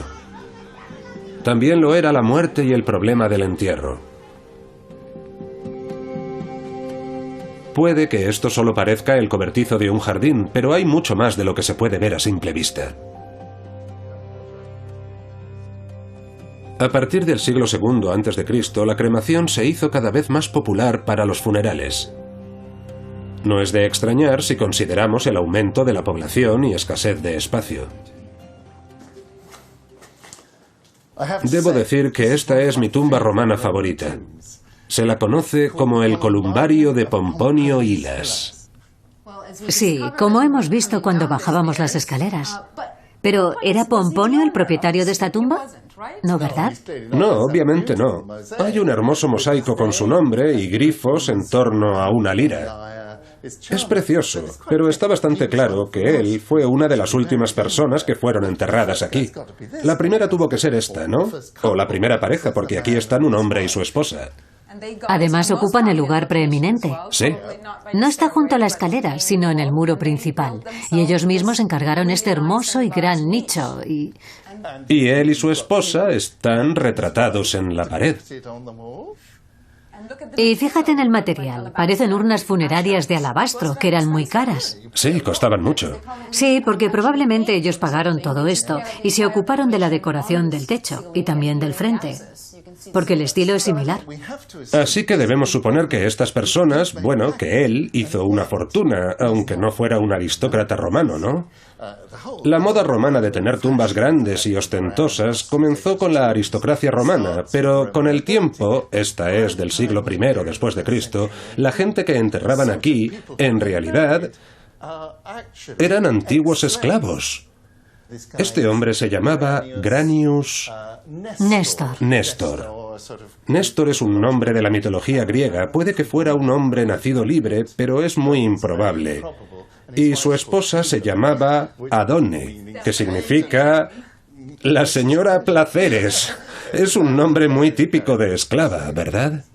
También lo era la muerte y el problema del entierro. Puede que esto solo parezca el cobertizo de un jardín, pero hay mucho más de lo que se puede ver a simple vista. A partir del siglo II a.C., la cremación se hizo cada vez más popular para los funerales. No es de extrañar si consideramos el aumento de la población y escasez de espacio. Debo decir que esta es mi tumba romana favorita. Se la conoce como el columbario de Pomponio Hilas. Sí, como hemos visto cuando bajábamos las escaleras. ¿Pero era Pomponio el propietario de esta tumba? ¿No, verdad? No, obviamente no. Hay un hermoso mosaico con su nombre y grifos en torno a una lira. Es precioso, pero está bastante claro que él fue una de las últimas personas que fueron enterradas aquí. La primera tuvo que ser esta, ¿no? O la primera pareja, porque aquí están un hombre y su esposa. Además ocupan el lugar preeminente. Sí. No está junto a la escalera, sino en el muro principal. Y ellos mismos encargaron este hermoso y gran nicho. Y él y su esposa están retratados en la pared. Y fíjate en el material. Parecen urnas funerarias de alabastro, que eran muy caras. Sí, costaban mucho. Sí, porque probablemente ellos pagaron todo esto y se ocuparon de la decoración del techo y también del frente. Porque el estilo es similar. Así que debemos suponer que estas personas, bueno, que él hizo una fortuna, aunque no fuera un aristócrata romano, ¿no? La moda romana de tener tumbas grandes y ostentosas comenzó con la aristocracia romana, pero con el tiempo, esta es del siglo I después de Cristo, la gente que enterraban aquí, en realidad, eran antiguos esclavos. Este hombre se llamaba Granius Néstor. Néstor es un nombre de la mitología griega. Puede que fuera un hombre nacido libre, pero es muy improbable. Y su esposa se llamaba Adone, que significa la señora Placeres. Es un nombre muy típico de esclava, ¿verdad?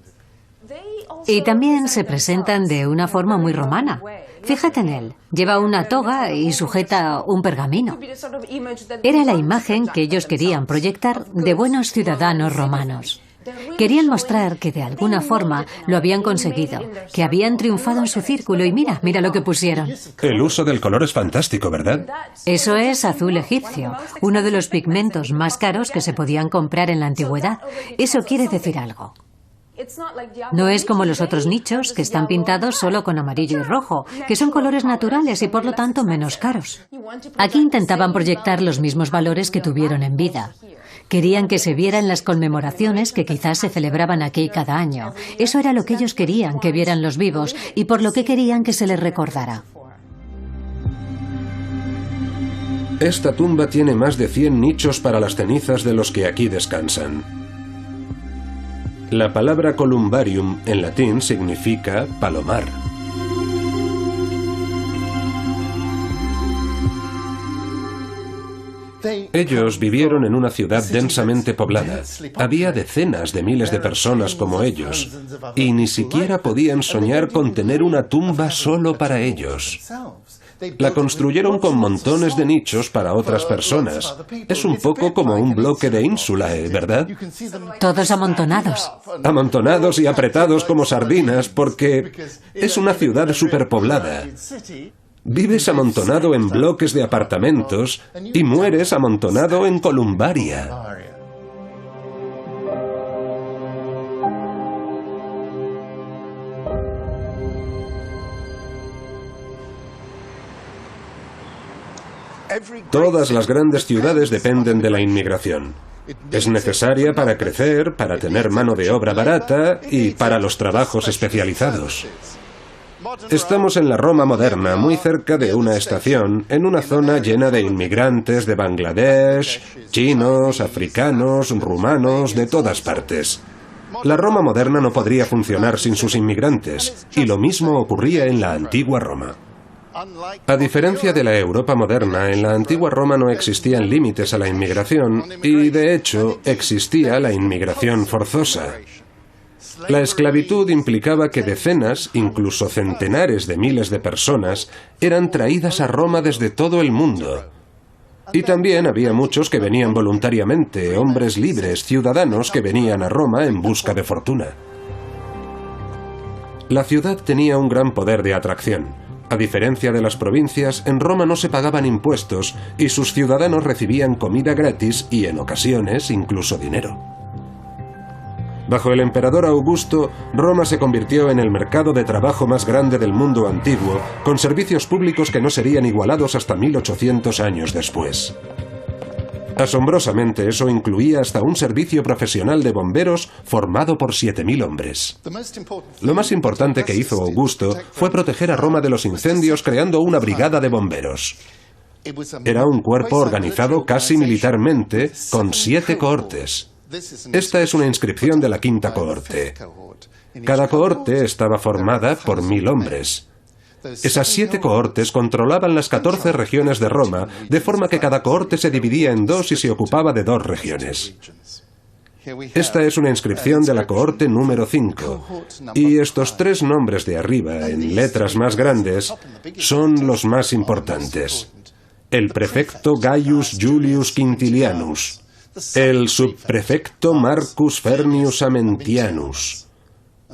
Y también se presentan de una forma muy romana. Fíjate en él. Lleva una toga y sujeta un pergamino. Era la imagen que ellos querían proyectar de buenos ciudadanos romanos. Querían mostrar que de alguna forma lo habían conseguido, que habían triunfado en su círculo y mira lo que pusieron. El uso del color es fantástico, ¿verdad? Eso es azul egipcio, uno de los pigmentos más caros que se podían comprar en la antigüedad. Eso quiere decir algo. No es como los otros nichos que están pintados solo con amarillo y rojo, que son colores naturales y por lo tanto menos caros. Aquí intentaban proyectar los mismos valores que tuvieron en vida. Querían que se viera en las conmemoraciones que quizás se celebraban aquí cada año. Eso era lo que ellos querían que vieran los vivos y por lo que querían que se les recordara. Esta tumba tiene más de 100 nichos para las cenizas de los que aquí descansan. La palabra columbarium en latín significa palomar. Ellos vivieron en una ciudad densamente poblada. Había decenas de miles de personas como ellos, y ni siquiera podían soñar con tener una tumba solo para ellos. La construyeron con montones de nichos para otras personas. Es un poco como un bloque de Insulae, ¿verdad? Todos amontonados. Amontonados y apretados como sardinas, porque es una ciudad superpoblada. Vives amontonado en bloques de apartamentos y mueres amontonado en columbaria. Todas las grandes ciudades dependen de la inmigración. Es necesaria para crecer, para tener mano de obra barata y para los trabajos especializados. Estamos en la Roma moderna, muy cerca de una estación, en una zona llena de inmigrantes de Bangladesh, chinos, africanos, rumanos, de todas partes. La Roma moderna no podría funcionar sin sus inmigrantes, y lo mismo ocurría en la antigua Roma. A diferencia de la Europa moderna, en la antigua Roma no existían límites a la inmigración y, de hecho, existía la inmigración forzosa. La esclavitud implicaba que decenas, incluso centenares de miles de personas eran traídas a Roma desde todo el mundo. Y también había muchos que venían voluntariamente, hombres libres, ciudadanos que venían a Roma en busca de fortuna. La ciudad tenía un gran poder de atracción. A diferencia de las provincias, en Roma no se pagaban impuestos y sus ciudadanos recibían comida gratis y, en ocasiones, incluso dinero. Bajo el emperador Augusto, Roma se convirtió en el mercado de trabajo más grande del mundo antiguo, con servicios públicos que no serían igualados hasta 1800 años después. Asombrosamente, eso incluía hasta un servicio profesional de bomberos formado por 7000 hombres. Lo más importante que hizo Augusto fue proteger a Roma de los incendios creando una brigada de bomberos. Era un cuerpo organizado casi militarmente, con 7 cohortes. Esta es una inscripción de la 5ª cohorte. Cada cohorte estaba formada por 1000 hombres. Esas 7 cohortes controlaban las 14 regiones de Roma, de forma que cada cohorte se dividía en 2 y se ocupaba de 2 regiones. Esta es una inscripción de la cohorte número 5, y estos 3 nombres de arriba, en letras más grandes, son los más importantes. El prefecto Gaius Julius Quintilianus, el subprefecto Marcus Fernius Amentianus,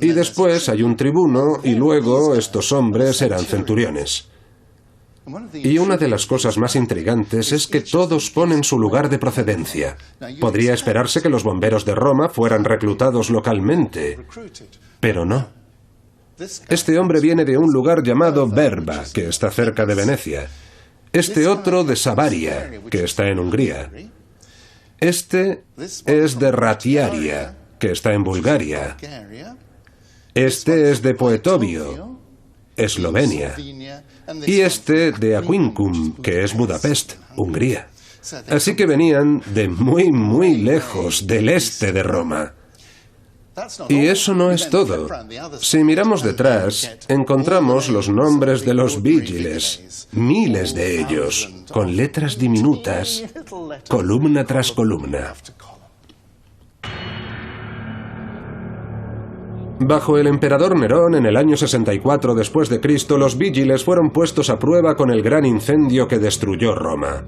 y después hay un tribuno, y luego estos hombres eran centuriones. Y una de las cosas más intrigantes es que todos ponen su lugar de procedencia. Podría esperarse que los bomberos de Roma fueran reclutados localmente, pero no. Este hombre viene de un lugar llamado Verba, que está cerca de Venecia. Este otro de Savaria, que está en Hungría. Este es de Ratiaria, que está en Bulgaria. Este es de Poetovio, Eslovenia. Y este de Aquincum, que es Budapest, Hungría. Así que venían de muy, muy lejos, del este de Roma. Y eso no es todo. Si miramos detrás, encontramos los nombres de los vigiles, miles de ellos, con letras diminutas, columna tras columna. Bajo el emperador Nerón, en el año 64 después de Cristo, los vigiles fueron puestos a prueba con el gran incendio que destruyó Roma.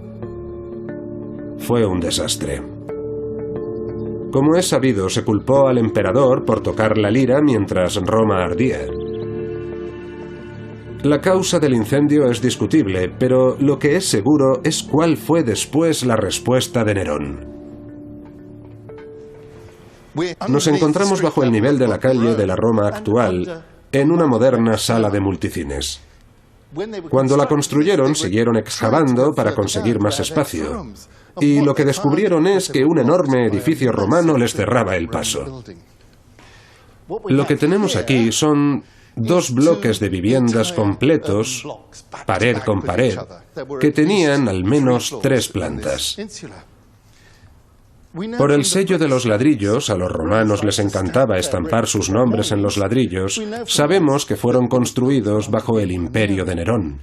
Fue un desastre. Como es sabido, se culpó al emperador por tocar la lira mientras Roma ardía. La causa del incendio es discutible, pero lo que es seguro es cuál fue después la respuesta de Nerón. Nos encontramos bajo el nivel de la calle de la Roma actual, en una moderna sala de multicines. Cuando la construyeron, siguieron excavando para conseguir más espacio, y lo que descubrieron es que un enorme edificio romano les cerraba el paso. Lo que tenemos aquí son 2 bloques de viviendas completos, pared con pared, que tenían al menos 3 plantas. Por el sello de los ladrillos, a los romanos les encantaba estampar sus nombres en los ladrillos, sabemos que fueron construidos bajo el imperio de Nerón.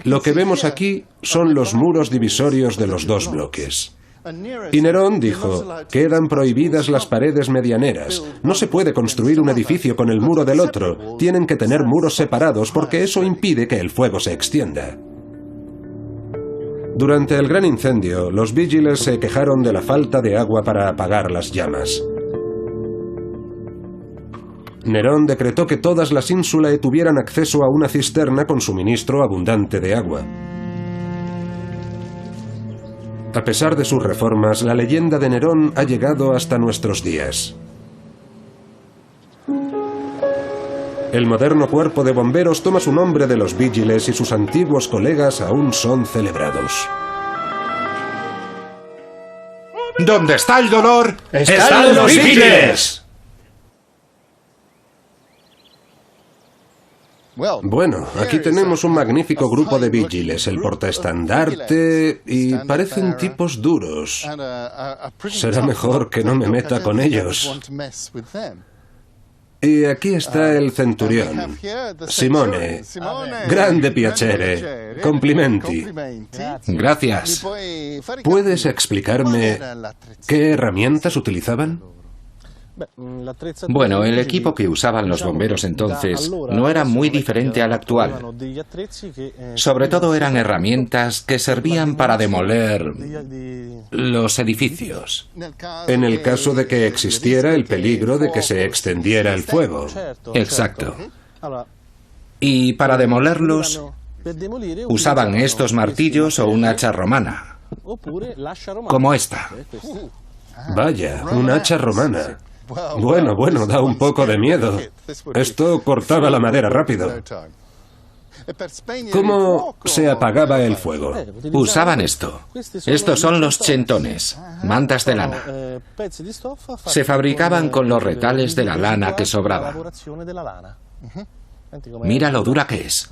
Lo que vemos aquí son los muros divisorios de los 2 bloques. Y Nerón dijo, quedan prohibidas las paredes medianeras, no se puede construir un edificio con el muro del otro, tienen que tener muros separados porque eso impide que el fuego se extienda. Durante el gran incendio, los vigiles se quejaron de la falta de agua para apagar las llamas. Nerón decretó que todas las ínsulae tuvieran acceso a una cisterna con suministro abundante de agua. A pesar de sus reformas, la leyenda de Nerón ha llegado hasta nuestros días. El moderno cuerpo de bomberos toma su nombre de los vigiles y sus antiguos colegas aún son celebrados. ¿Dónde está el dolor? ¡Están los vigiles! Bueno, aquí tenemos un magnífico grupo de vigiles, el portaestandarte, y parecen tipos duros. Será mejor que no me meta con ellos. Y aquí está el centurión, Simone, grande piacere, complimenti. Gracias. ¿Puedes explicarme qué herramientas utilizaban? Bueno, el equipo que usaban los bomberos entonces no era muy diferente al actual. Sobre todo eran herramientas que servían para demoler los edificios. En el caso de que existiera el peligro de que se extendiera el fuego. Exacto. Y para demolerlos usaban estos martillos o un hacha romana, como esta. Vaya, un hacha romana. Bueno, da un poco de miedo. Esto cortaba la madera rápido. ¿Cómo se apagaba el fuego? Usaban esto. Estos son los chentones, mantas de lana. Se fabricaban con los retales de la lana que sobraba. Mira lo dura que es.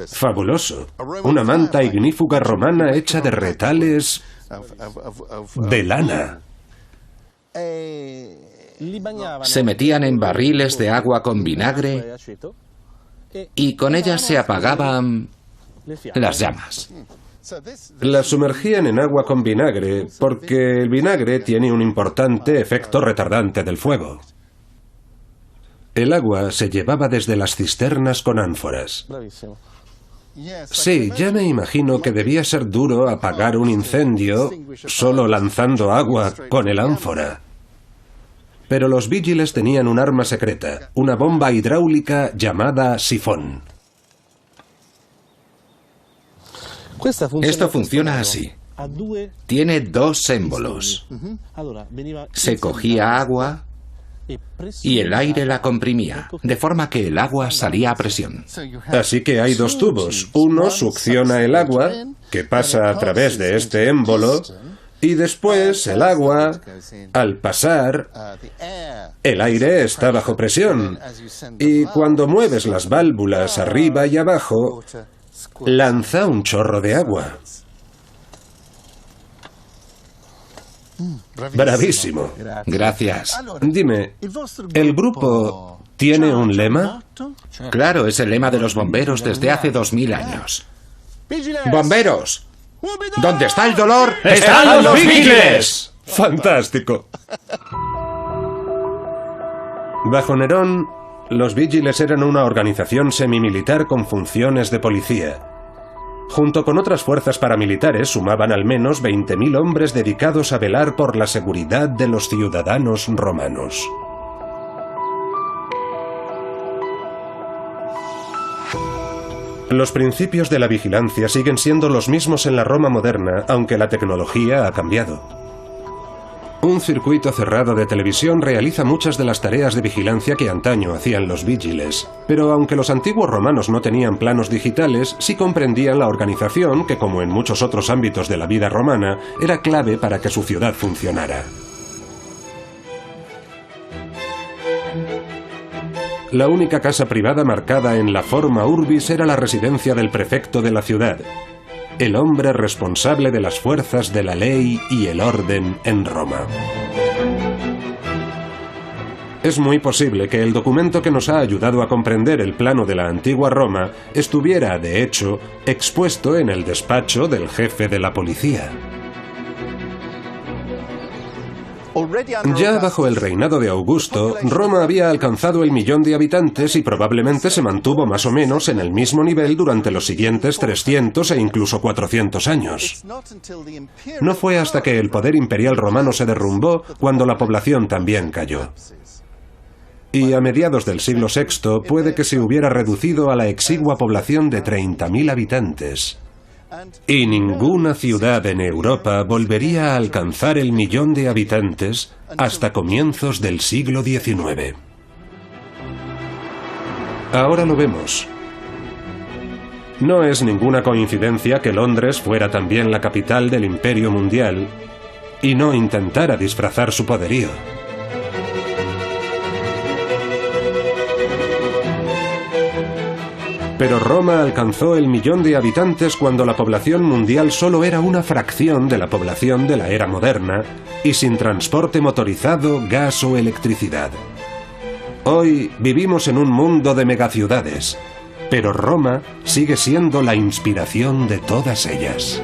Fabuloso. Una manta ignífuga romana hecha de retales de lana. Se metían en barriles de agua con vinagre y con ellas se apagaban las llamas. Las sumergían en agua con vinagre porque el vinagre tiene un importante efecto retardante del fuego. El agua se llevaba desde las cisternas con ánforas. Sí, ya me imagino que debía ser duro apagar un incendio solo lanzando agua con el ánfora. Pero los vigiles tenían un arma secreta, una bomba hidráulica llamada sifón. Esto funciona así. Tiene dos émbolos. Se cogía agua y el aire la comprimía, de forma que el agua salía a presión. Así que hay dos tubos. Uno succiona el agua, que pasa a través de este émbolo, y después el agua, al pasar, el aire está bajo presión. Y cuando mueves las válvulas arriba y abajo, lanza un chorro de agua. Bravísimo. Gracias. Dime, ¿el grupo tiene un lema? Claro, es el lema de los bomberos desde hace 2000 años. ¡Bomberos! ¿Dónde está el dolor? ¡Están los vigiles! ¡Fantástico! Bajo Nerón, los vigiles eran una organización semimilitar con funciones de policía. Junto con otras fuerzas paramilitares sumaban al menos 20.000 hombres dedicados a velar por la seguridad de los ciudadanos romanos. Los principios de la vigilancia siguen siendo los mismos en la Roma moderna, aunque la tecnología ha cambiado. Un circuito cerrado de televisión realiza muchas de las tareas de vigilancia que antaño hacían los vigiles, pero aunque los antiguos romanos no tenían planos digitales, sí comprendían la organización que, como en muchos otros ámbitos de la vida romana, era clave para que su ciudad funcionara. La única casa privada marcada en la forma urbis era la residencia del prefecto de la ciudad, el hombre responsable de las fuerzas de la ley y el orden en Roma. Es muy posible que el documento que nos ha ayudado a comprender el plano de la antigua Roma estuviera, de hecho, expuesto en el despacho del jefe de la policía. Ya bajo el reinado de Augusto, Roma había alcanzado el 1.000.000 de habitantes y probablemente se mantuvo más o menos en el mismo nivel durante los siguientes 300 e incluso 400 años. No fue hasta que el poder imperial romano se derrumbó cuando la población también cayó. Y a mediados del siglo VI puede que se hubiera reducido a la exigua población de 30.000 habitantes. Y ninguna ciudad en Europa volvería a alcanzar el 1.000.000 de habitantes hasta comienzos del siglo XIX. Ahora lo vemos. No es ninguna coincidencia que Londres fuera también la capital del imperio mundial y no intentara disfrazar su poderío. Pero Roma alcanzó el 1.000.000 de habitantes cuando la población mundial solo era una fracción de la población de la era moderna y sin transporte motorizado, gas o electricidad. Hoy vivimos en un mundo de megaciudades, pero Roma sigue siendo la inspiración de todas ellas.